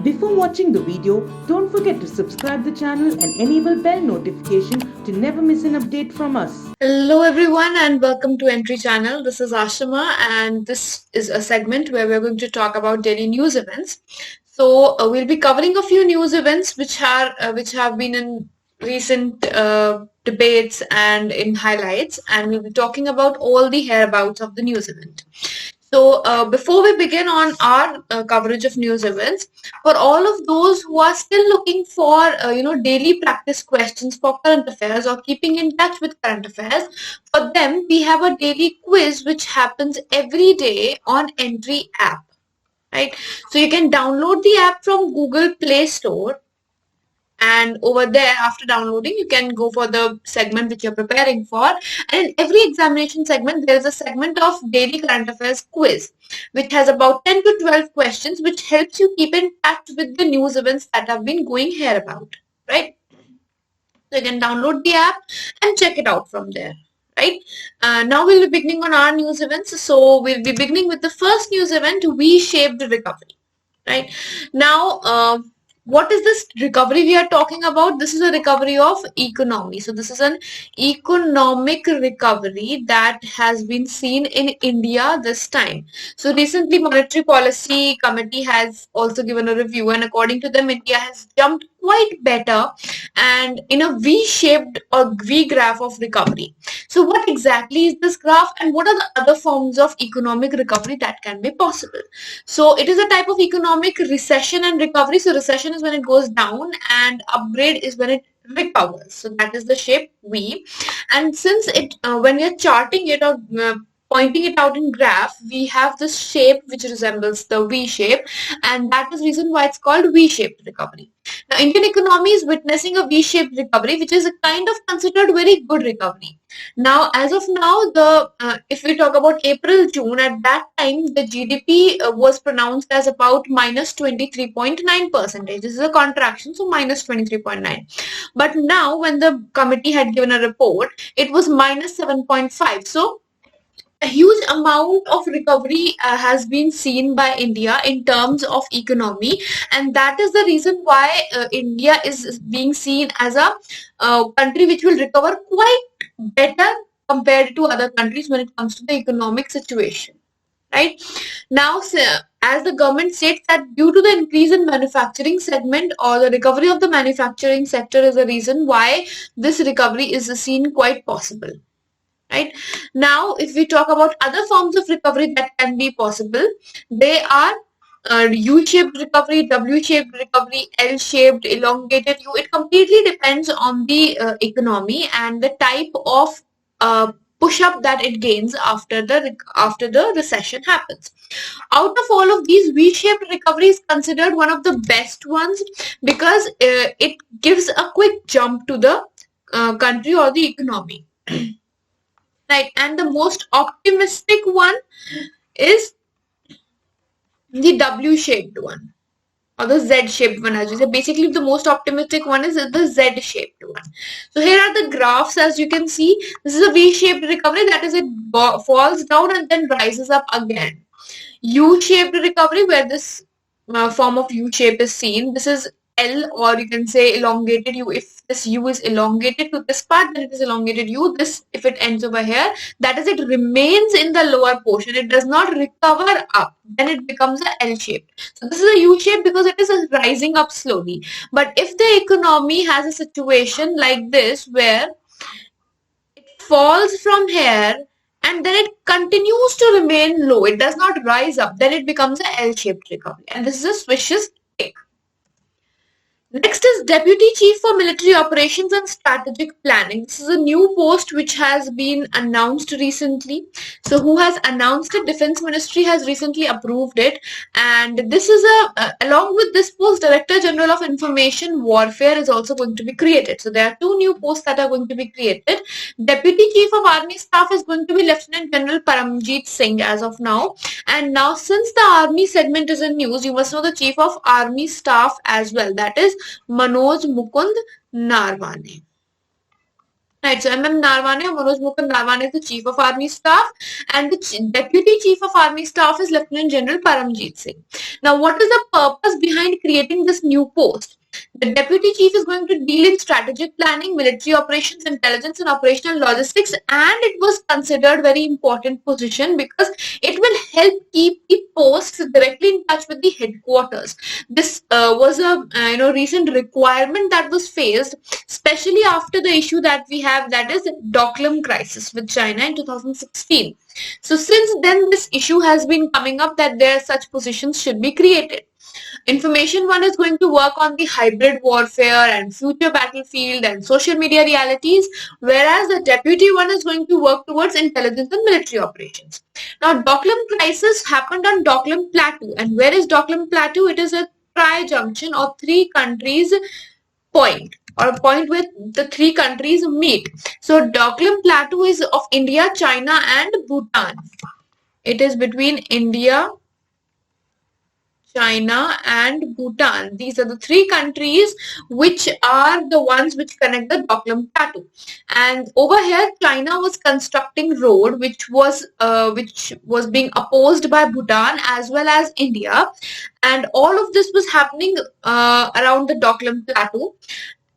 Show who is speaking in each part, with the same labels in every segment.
Speaker 1: Before watching the video, don't forget to subscribe the channel and enable bell notification to never miss an update from us.
Speaker 2: Hello everyone and welcome to Entri channel. This is Ashima and this is a segment where we're going to talk about daily news events. So we'll be covering a few news events which have been in recent debates and in highlights, and we'll be talking about all the whereabouts of the news event. So before we begin on our coverage of news events, for all of those who are still looking for daily practice questions for current affairs or keeping in touch with current affairs, for them we have a daily quiz which happens every day on Entri app. Right? So you can download the app from Google Play Store. And over there, after downloading, you can go for the segment which you're preparing for. And in every examination segment, there is a segment of daily current affairs quiz, which has about 10 to 12 questions, which helps you keep in touch with the news events that have been going here about, right? So you can download the app and check it out from there. Right. Now we'll be beginning on our news events. So we'll be beginning with the first news event, V-shaped recovery. Right. Now, what is this recovery we are talking about? This is a recovery of economy. So this is an economic recovery that has been seen in India this time. So recently Monetary Policy Committee has also given a review, and according to them, India has jumped quite better and in a V-shaped or V graph of recovery. So what exactly is this graph, and what are the other forms of economic recovery that can be possible? So it is a type of economic recession and recovery. So recession is when it goes down and upgrade is when it recovers. So that is the shape V. And since it when we are charting it or pointing it out in graph, we have this shape which resembles the V shape, and that is the reason why it's called V-shaped recovery. Now, Indian economy is witnessing a V-shaped recovery, which is a kind of considered very good recovery. Now, as of now, if we talk about April-June, at that time, the GDP was pronounced as about minus 23.9%. This is a contraction, so minus 23.9. But now, when the committee had given a report, it was minus 7.5. So, a huge amount of recovery has been seen by India in terms of economy, and that is the reason why India is being seen as a country which will recover quite better compared to other countries when it comes to the economic situation. Right now, as the government states that due to the increase in manufacturing segment or the recovery of the manufacturing sector is the reason why this recovery is seen quite possible. Right now, if we talk about other forms of recovery that can be possible, they are U-shaped recovery, W-shaped recovery, L-shaped, elongated U. It completely depends on the economy and the type of push-up that it gains after the recession happens. Out of all of these, V-shaped recovery is considered one of the best ones because it gives a quick jump to the country or the economy. Right, and the most optimistic one is the W-shaped one or the Z-shaped one, as you say. Basically, the most optimistic one is the Z-shaped one. So here are the graphs. As you can see, this is a V-shaped recovery. That is, it falls down and then rises up again. U-shaped recovery, where this form of U-shape is seen. This is L, or you can say elongated U. If this U is elongated to this part, then it is elongated U. This, if it ends over here, that is, it remains in the lower portion. It does not recover up. Then it becomes a L shape. So this is a U shape because it is rising up slowly. But if the economy has a situation like this where it falls from here and then it continues to remain low, it does not rise up, then it becomes a L-shaped recovery. And this is a vicious tick. Next is Deputy Chief for Military Operations and Strategic Planning. This is a new post which has been announced recently. So who has announced it? Defense Ministry has recently approved it. And this is along with this post, Director General of Information Warfare is also going to be created. So there are two new posts that are going to be created. Deputy Chief of Army Staff is going to be Lieutenant General Paramjit Singh as of now. And now, since the Army segment is in news, you must know the Chief of Army Staff as well. That is Manoj Mukund Narwane. Right, so MM Narwane or Manoj Mukund Narwane is the Chief of Army Staff, and the Deputy Chief of Army Staff is Lieutenant General Paramjit Singh. Now, what is the purpose behind creating this new post? The Deputy Chief is going to deal in strategic planning, military operations, intelligence, and operational logistics, and it was considered very important position because it will help keep the posts directly in touch with the headquarters. This was a recent requirement that was faced, especially after the issue that we have, that is Doklam crisis with China in 2016. So since then, this issue has been coming up that there such positions should be created. Information one is going to work on the hybrid warfare and future battlefield and social media realities, whereas the deputy one is going to work towards intelligence and military operations. Now, Doklam crisis happened on Doklam Plateau. And where is Doklam Plateau? It is a tri-junction or three countries point, or a point where the three countries meet. So, Doklam Plateau is of India, China and Bhutan. It is between India, China and Bhutan. These are the three countries which are the ones which connect the Doklam Plateau. And over here, China was constructing road which was being opposed by Bhutan as well as India. And all of this was happening around the Doklam Plateau.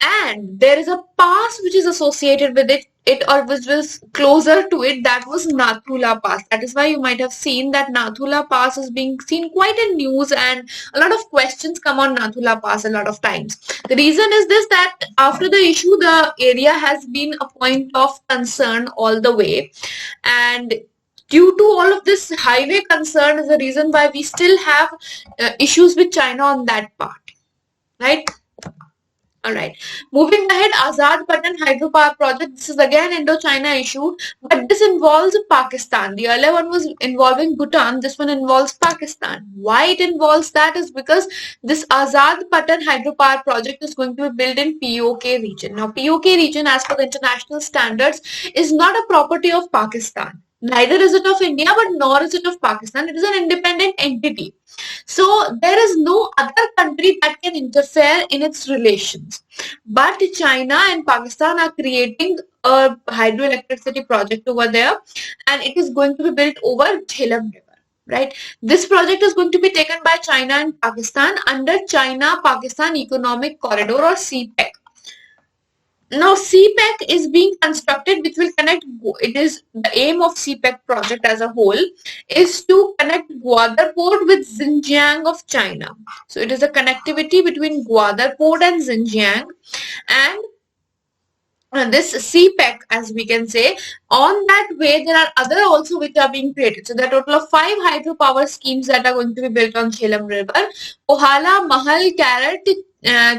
Speaker 2: And there is a pass which is associated with it or which was closer to it, that was Nathula Pass. That is why you might have seen that Nathula Pass is being seen quite in news, and a lot of questions come on Nathula Pass a lot of times. The reason is this, that after the issue, the area has been a point of concern all the way, and due to all of this highway concern is the reason why we still have issues with China on that part, right? Alright, moving ahead, Azad Patan Hydropower Project. This is again Indo-China issue, but this involves Pakistan. The earlier one was involving Bhutan. This one involves Pakistan. Why it involves that is because this Azad Patan Hydropower Project is going to be built in POK region. Now, POK region, as per the international standards, is not a property of Pakistan. Neither is it of India, but nor is it of Pakistan. It is an independent entity. So there is no other country that can interfere in its relations. But China and Pakistan are creating a hydroelectricity project over there, and it is going to be built over Jhelum River. Right? This project is going to be taken by China and Pakistan under China-Pakistan Economic Corridor, or CPEC. Now, CPEC is being constructed, which will connect, it is the aim of CPEC project as a whole is to connect Gwadar Port with Xinjiang of China. So, it is a connectivity between Gwadar Port and Xinjiang, and this CPEC, as we can say, on that way there are other also which are being created. So, there are a total of 5 hydropower schemes that are going to be built on Jhelum River: Ohala, Mahal, Karat,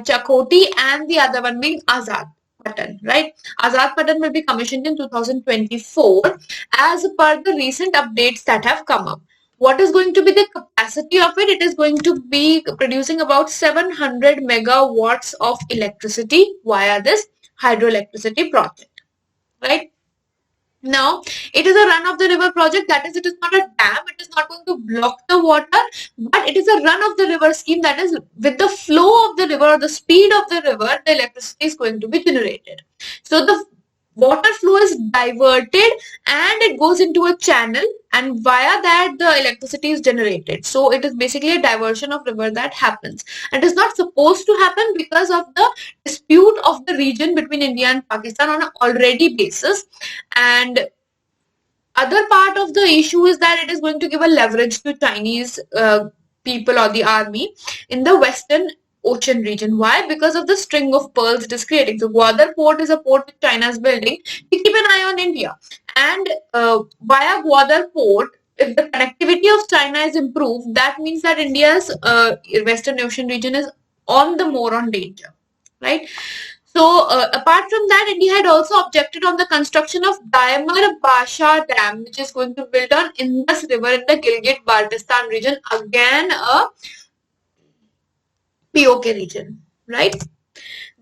Speaker 2: Chakoti, and the other one being Azad Patan, right? Azad Patan will be commissioned in 2024 as per the recent updates that have come up. What is going to be the capacity of it? It is going to be producing about 700 megawatts of electricity via this hydroelectricity project, right? Now, it is a run-of-the-river project. That is, it is not a dam. It is not going to block the water, but it is a run-of-the-river scheme. That is, with the flow of the river or the speed of the river, the electricity is going to be generated. So, the water flow is diverted and it goes into a channel, and via that the electricity is generated. So it is basically a diversion of river that happens. It is not supposed to happen because of the dispute of the region between India and Pakistan on an already basis. And other part of the issue is that it is going to give a leverage to Chinese people or the army in the Western Ocean region. Why? Because of the string of pearls it is creating. So Gwadar Port is a port which China is building to keep an eye on India. And via Gwadar Port, if the connectivity of China is improved, that means that India's Western Ocean region is on the more on danger, right? So apart from that, India had also objected on the construction of Daimar Basha Dam, which is going to be built on Indus River in the Gilgit-Baltistan region, again a POK region, right?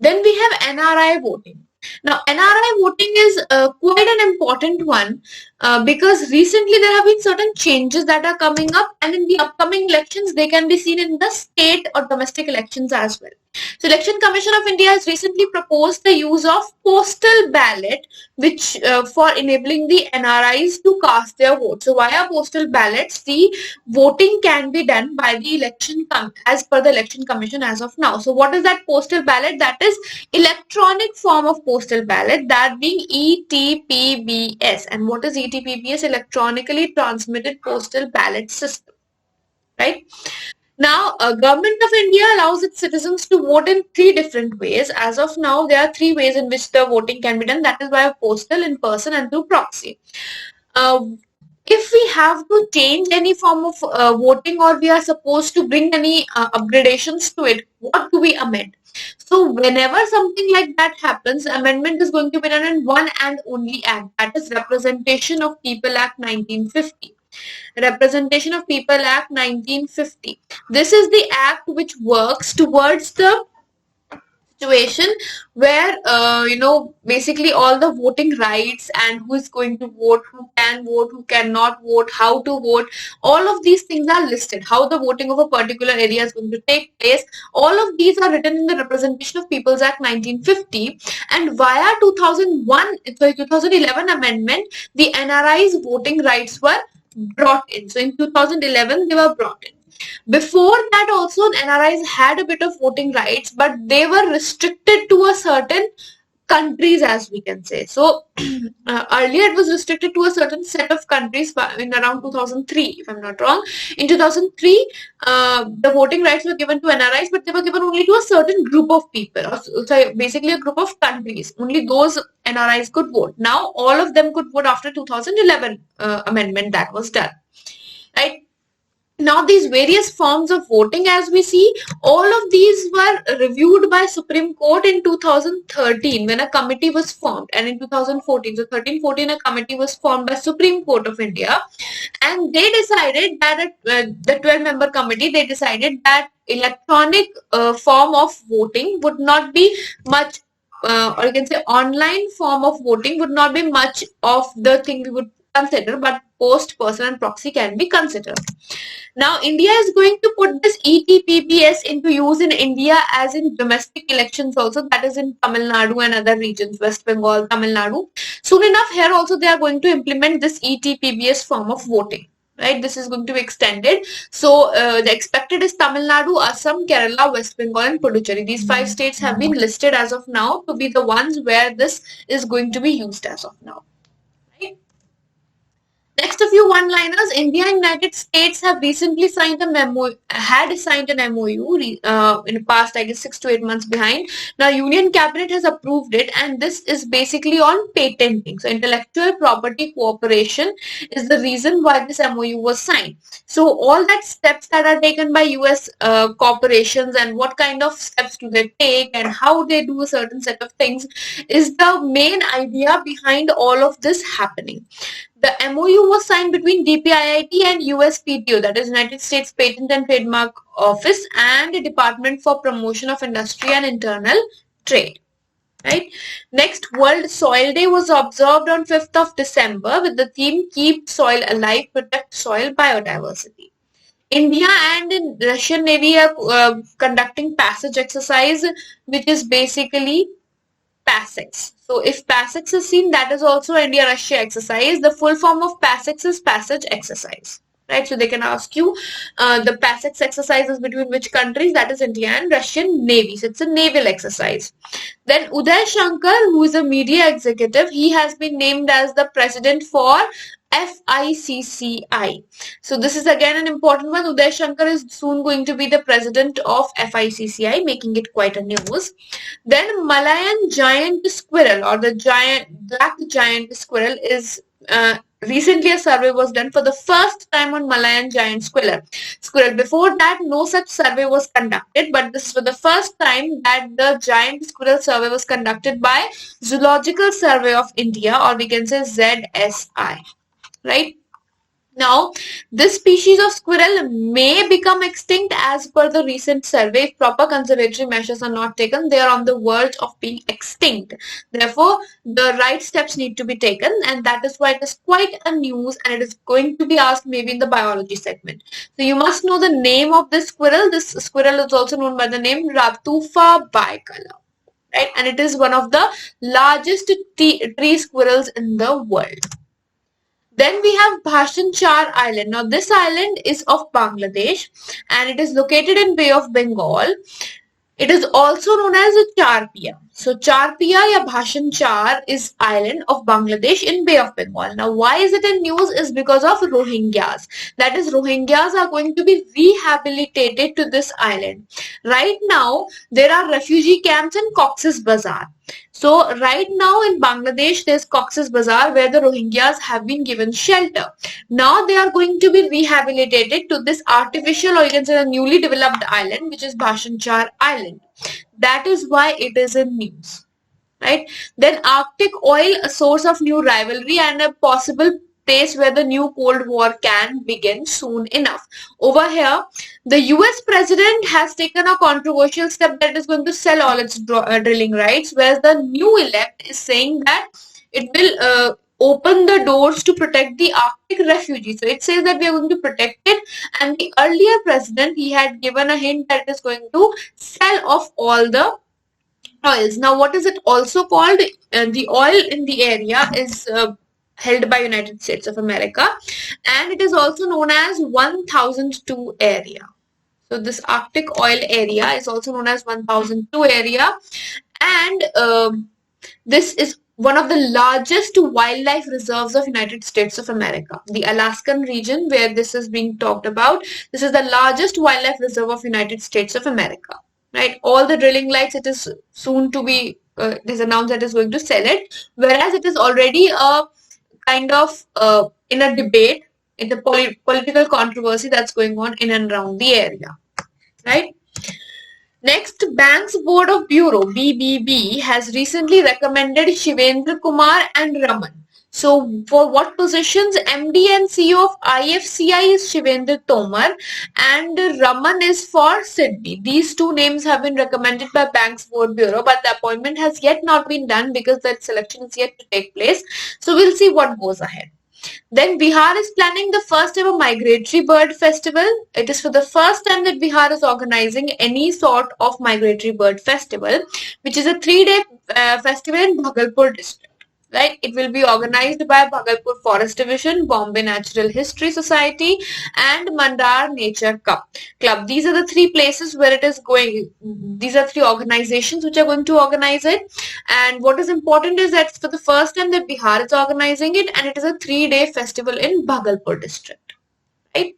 Speaker 2: Then we have NRI voting. Now, NRI voting is quite an important one because recently there have been certain changes that are coming up, and in the upcoming elections they can be seen in the state or domestic elections as well. So Election Commission of India has recently proposed the use of postal ballot, which for enabling the NRIs to cast their vote. So via postal ballots, the voting can be done by the as per the Election Commission as of now. So what is that postal ballot? That is electronic form of postal ballot, that being ETPBS. And what is ETPBS? Electronically transmitted postal ballot system, right? Now, Government of India allows its citizens to vote in 3 different ways. As of now, there are 3 ways in which the voting can be done. That is via postal, in person, and through proxy. If we have to change any form of voting, or we are supposed to bring any upgradations to it, what do we amend? So whenever something like that happens, amendment is going to be done in one and only act, that is Representation of People Act 1950. Representation of People Act 1950. This is the act which works towards the situation where basically all the voting rights and who is going to vote, who can vote, who cannot vote, how to vote, all of these things are listed. How the voting of a particular area is going to take place, all of these are written in the Representation of People's Act 1950, and via 2011 amendment, the NRI's voting rights were brought in. So in 2011 they were brought in. Before that also, NRIs had a bit of voting rights, but they were restricted to a certain countries, as we can say. So earlier it was restricted to a certain set of countries in around 2003, if I'm not wrong. In 2003, the voting rights were given to NRIs, but they were given only to a certain group of people. So basically a group of countries. Only those NRIs could vote. Now all of them could vote after 2011 amendment that was done. Right? Now these various forms of voting, as we see, all of these were reviewed by Supreme Court in 2013 when a committee was formed, and in 2014, so 13-14, a committee was formed by Supreme Court of India, and they decided that the 12-member committee, they decided that electronic form of voting would not be much, or you can say online form of voting would not be much of the thing we would consider, but post, person and proxy can be considered. Now, India is going to put this ETPBS into use in India as in domestic elections also, that is in Tamil Nadu and other regions, West Bengal, Tamil Nadu. Soon enough, here also they are going to implement this ETPBS form of voting. Right, this is going to be extended. So the expected is Tamil Nadu, Assam, Kerala, West Bengal, and Puducherry. These 5 states have been listed as of now to be the ones where this is going to be used as of now. Next, a few one-liners. India and United States have recently signed an MOU in the past, I guess 6 to 8 months behind. Now, Union Cabinet has approved it, and this is basically on patenting. So, intellectual property cooperation is the reason why this MOU was signed. So, all that steps that are taken by US corporations and what kind of steps do they take and how they do a certain set of things is the main idea behind all of this happening. The MOU was signed between DPIIT and USPTO, that is United States Patent and Trademark Office, and the Department for Promotion of Industry and Internal Trade. Right. Next, World Soil Day was observed on 5th of December with the theme Keep Soil Alive, Protect Soil Biodiversity. India and the Russian Navy are conducting passage exercise, which is basically PASEX. So if PASEX is seen, that is also India-Russia exercise. The full form of PASEX is passage exercise. Right, so they can ask you the PASEX exercise is between which countries, that is India and Russian Navy. So it's a naval exercise. Then Uday Shankar, who is a media executive, he has been named as the president for FICCI. So this is again an important one. Uday Shankar is soon going to be the president of FICCI, making it quite a news. Then Malayan giant squirrel, or the black giant squirrel, is recently a survey was done for the first time on Malayan giant squirrel. Before that, no such survey was conducted, but this is for the first time that the giant squirrel survey was conducted by Zoological Survey of India, or we can say ZSI. Right? Now, this species of squirrel may become extinct as per the recent survey. If proper conservatory measures are not taken, they are on the verge of being extinct. Therefore, the right steps need to be taken, and that is why it is quite a news, and it is going to be asked maybe in the biology segment. So you must know the name of this squirrel. This squirrel is also known by the name Ratufa bicolor, right? And it is one of the largest tree squirrels in the world. Then we have Bashan Char Island. Now this island is of Bangladesh and it is located in Bay of Bengal. It is also known as a Charpia. So Charpia ya Bashan Char is island of Bangladesh in Bay of Bengal. Now why is it in news is because of Rohingyas. That is, Rohingyas are going to be rehabilitated to this island. Right now there are refugee camps in Cox's Bazar. So right now in Bangladesh there's Cox's Bazar where the Rohingyas have been given shelter. Now they are going to be rehabilitated to this artificial, or you can say a newly developed island, which is Bashan Char Island. That is why it is in news, right? Then Arctic oil, a source of new rivalry and a possible place where the new Cold War can begin soon enough. Over here, the US president has taken a controversial step that is going to sell all its drilling rights, whereas the new elect is saying that it will open the doors to protect the Arctic refugees. So it says that we are going to protect it, and the earlier president, he had given a hint that it is going to sell off all the oils. Now what is it also called? The oil in the area is held by United States of America, and it is also known as 1002 area. So this Arctic oil area is also known as 1002 area, and this is one of the largest wildlife reserves of United States of America. The Alaskan region where this is being talked about, this is the largest wildlife reserve of United States of America, right? All the drilling rights, it is soon to be, it is announced that it is going to sell it, whereas it is already a kind of in a debate, in the political controversy that's going on in and around the area, right? Next, Bank's Board of Bureau, BBB, has recently recommended Shivendra Kumar and Raman. So, for what positions? MD and CEO of IFCI is Shivendra Tomar and Raman is for Sydney. These two names have been recommended by Bank's Board Bureau, but the appointment has yet not been done because that selection is yet to take place. So, we'll see what goes ahead. Then Bihar is planning the first ever migratory bird festival. It is for the first time that Bihar is organizing any sort of migratory bird festival, which is a 3-day festival in Bhagalpur district. Right? It will be organized by Bhagalpur Forest Division, Bombay Natural History Society, and Mandar Nature Club. These are the three places where it is going. These are three organizations which are going to organize it. And what is important is that it's for the first time that Bihar is organizing it, and it is a 3-day festival in Bhagalpur district. Right?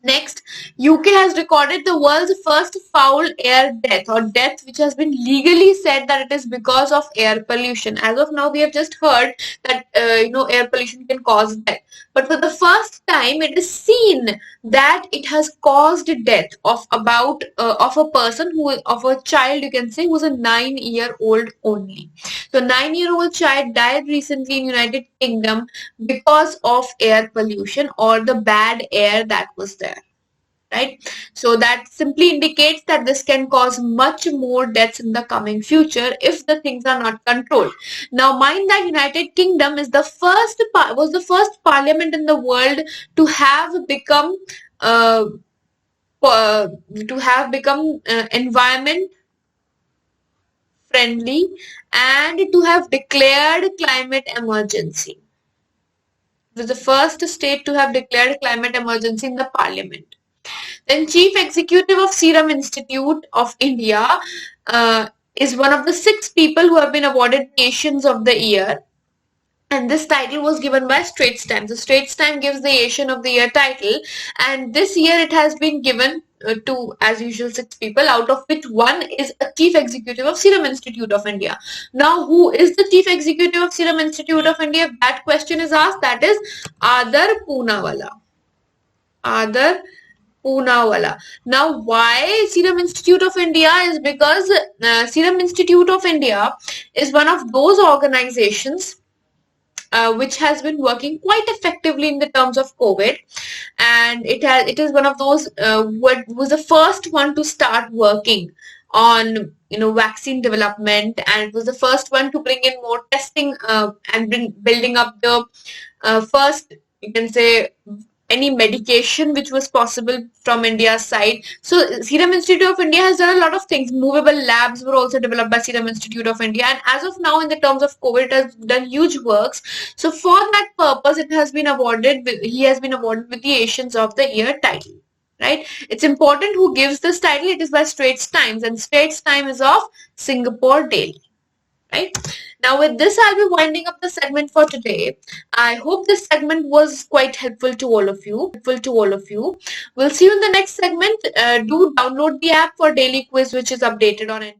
Speaker 2: Next, UK has recorded the world's first foul air death, or death which has been legally said that it is because of air pollution. As of now, we have just heard that air pollution can cause death, but for the first time, it is seen that it has caused death of about of a person of a child, you can say, who was a 9-year-old only. So 9-year-old child died recently in United Kingdom because of air pollution or the bad air that was there. Right? So that simply indicates that this can cause much more deaths in the coming future if the things are not controlled. Now mind that United Kingdom is was the first parliament in the world to have become environment friendly and to have declared climate emergency. It was the first state to have declared climate emergency in the parliament. Then Chief Executive of Serum Institute of India is one of the 6 people who have been awarded Asians of the Year. And this title was given by Straits Times. The Straits Times gives the Asian of the Year title. And this year it has been given to, as usual, 6 people, out of which one is a Chief Executive of Serum Institute of India. Now, who is the Chief Executive of Serum Institute of India? That question is asked. That is Adar Poonawalla. Adar Poonawalla. Now, why Serum Institute of India is because Serum Institute of India is one of those organizations which has been working quite effectively in the terms of COVID, and it is one of those what was the first one to start working on vaccine development, and it was the first one to bring in more testing and building up the first, you can say, any medication which was possible from India's side. So Serum Institute of India has done a lot of things. Movable labs were also developed by Serum Institute of India, and as of now, in the terms of COVID, it has done huge works. So for that purpose, it has been awarded. He has been awarded with the Asians of the Year title. Right? It's important who gives this title. It is by Straits Times, and Straits Times is of Singapore Daily. Right? Now with this, I'll be winding up the segment for today. I hope this segment was quite helpful to all of you. We'll see you in the next segment. Do download the app for daily quiz, which is updated on it.